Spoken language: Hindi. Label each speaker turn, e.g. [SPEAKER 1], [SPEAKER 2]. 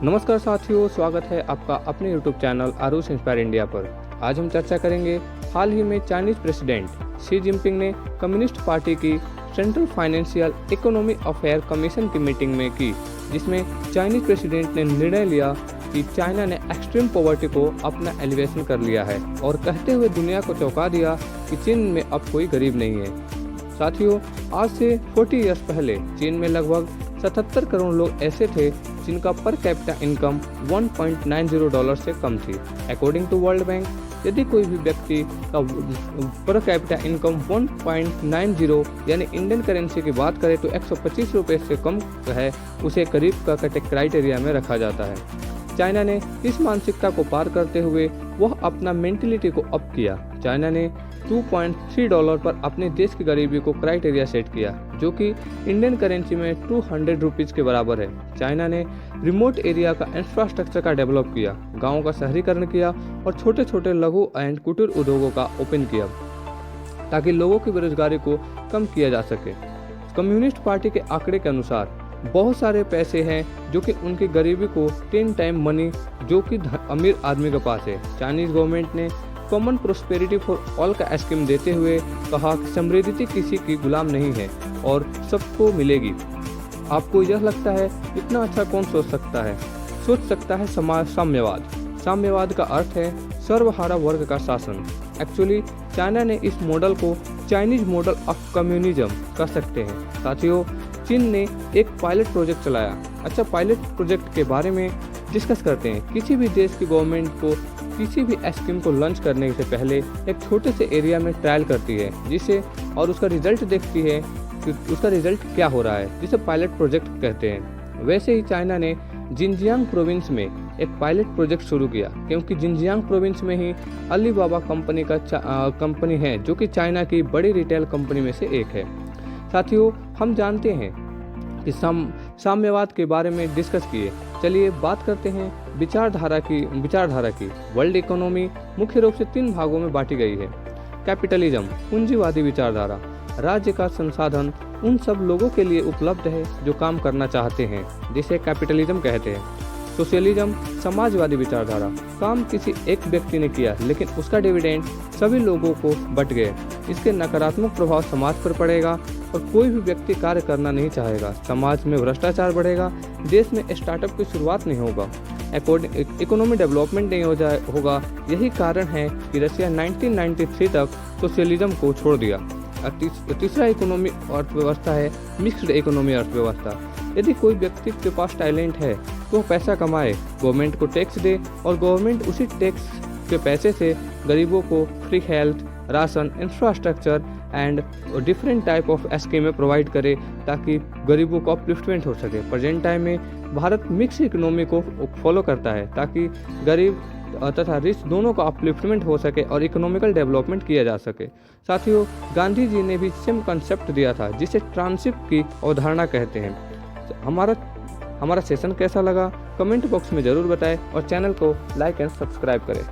[SPEAKER 1] नमस्कार साथियों, स्वागत है आपका अपने YouTube channel Aarush inspire India पर। आज हम चर्चा करेंगे हाल ही में चाइनीज प्रेसिडेंट शी जिनपिंग ने कम्युनिस्ट पार्टी की central financial economy affair commission की मीटिंग में की, जिसमें चाइनीज प्रेसिडेंट ने निर्णय लिया कि चाइना ने एक्सट्रीम पॉवर्टी को अपना एलिवेशन कर लिया है और कहते हुए दुनिया को चौंका दिया कि चीन में अब कोई गरीब नहीं है। साथियों, आज से 40 इयर्स पहले चीन में लगभग 77 करोड़ लोग ऐसे थे जिनका पर कैपिटा इनकम $1.90 से कम थी। अकॉर्डिंग टू वर्ल्ड बैंक, यदि कोई भी व्यक्ति का पर कैपिटा इनकम 1.90 यानी इंडियन करेंसी की बात करें तो 125 रुपये से कम है, उसे गरीब का क्राइटेरिया में रखा जाता है। चाइना ने इस मानसिकता को पार करते हुए वह अपना मेंटेलिटी को अप किया। चाइना ने $2.3 पर अपने देश की गरीबी को क्राइटेरिया सेट किया, जो कि इंडियन करेंसी में 200 रुपीज़ के बराबर है। चाइना ने रिमोट एरिया का इंफ्रास्ट्रक्चर का डेवलप किया, गाँवों का शहरीकरण किया और छोटे छोटे लघु एंड कुटीर उद्योगों का ओपन किया ताकि लोगों की बेरोजगारी को कम किया जा सके। कम्युनिस्ट पार्टी के आंकड़े के अनुसार बहुत सारे पैसे हैं जो कि उनकी गरीबी को 10 टाइम मनी जो कि अमीर आदमी के पास है। चाइनीज गवर्नमेंट ने कॉमन प्रोस्पेरिटी फॉर ऑल का स्कीम देते हुए कहा कि समृद्धि किसी की गुलाम नहीं है और सबको मिलेगी। आपको यह लगता है इतना अच्छा कौन सोच सकता है? सोच सकता है साम्यवाद। साम्यवाद का अर्थ है सर्वहारा वर्ग का शासन। एक्चुअली चाइना ने इस मॉडल को चाइनीज मॉडल ऑफ कम्युनिज्म कह सकते हैं। साथियों, चीन ने एक पायलट प्रोजेक्ट चलाया। अच्छा, पायलट प्रोजेक्ट के बारे में डिस्कस करते हैं। किसी भी देश की गवर्नमेंट को किसी भी स्कीम को लॉन्च करने से पहले एक छोटे से एरिया में ट्रायल करती है, जिसे और उसका रिजल्ट देखती है कि उसका रिजल्ट क्या हो रहा है, जिसे पायलट प्रोजेक्ट कहते हैं। वैसे ही चाइना ने जिनजियांग प्रोविंस में एक पायलट प्रोजेक्ट शुरू किया, क्योंकि जिनजियांग प्रोविंस में ही अलीबाबा कंपनी है, जो कि चाइना की बड़ी रिटेल कंपनी में से एक है। साथियों, हम जानते हैं कि साम्यवाद के बारे में डिस्कस किए। चलिए बात करते हैं विचारधारा की। वर्ल्ड इकोनॉमी मुख्य रूप से 3 भागों में बांटी गई है। कैपिटलिज्म, पूंजीवादी विचारधारा। राज्य का संसाधन उन सब लोगों के लिए उपलब्ध है जो काम करना चाहते हैं, जिसे कैपिटलिज्म कहते हैं। सोशलिज्म, समाजवादी विचारधारा। काम किसी एक व्यक्ति ने किया, लेकिन उसका डिविडेंड सभी लोगों को बंट गए। इसके नकारात्मक प्रभाव समाज पर पड़ेगा और कोई भी व्यक्ति कार्य करना नहीं चाहेगा। समाज में भ्रष्टाचार बढ़ेगा, देश में स्टार्टअप की शुरुआत नहीं होगा, इकोनॉमी डेवलपमेंट नहीं होगा। यही कारण है कि रशिया 1993 तक सोशलिज्म को छोड़ दिया। तीसरा इकोनॉमी अर्थव्यवस्था है मिक्स्ड इकोनॉमी अर्थव्यवस्था। यदि कोई व्यक्ति के पास टैलेंट है तो पैसा कमाए, गवर्नमेंट को टैक्स दे और गवर्नमेंट उसी टैक्स के पैसे से गरीबों को free health, ration, infrastructure and different type of स्कीमें प्रोवाइड करे ताकि गरीबों को अपलिफ्टमेंट हो सके। प्रेजेंट टाइम में भारत मिक्स इकोनॉमी को फॉलो करता है ताकि गरीब तथा रिच दोनों का अपलिफ्टमेंट हो सके और इकोनॉमिकल डेवलपमेंट किया जा सके। साथियों, गांधी जी ने भी सेम कंसेप्ट दिया था, जिसे ट्रांसिप की अवधारणा कहते हैं। हमारा सेशन कैसा लगा कमेंट बॉक्स में ज़रूर बताएं और चैनल को लाइक एंड सब्सक्राइब करें।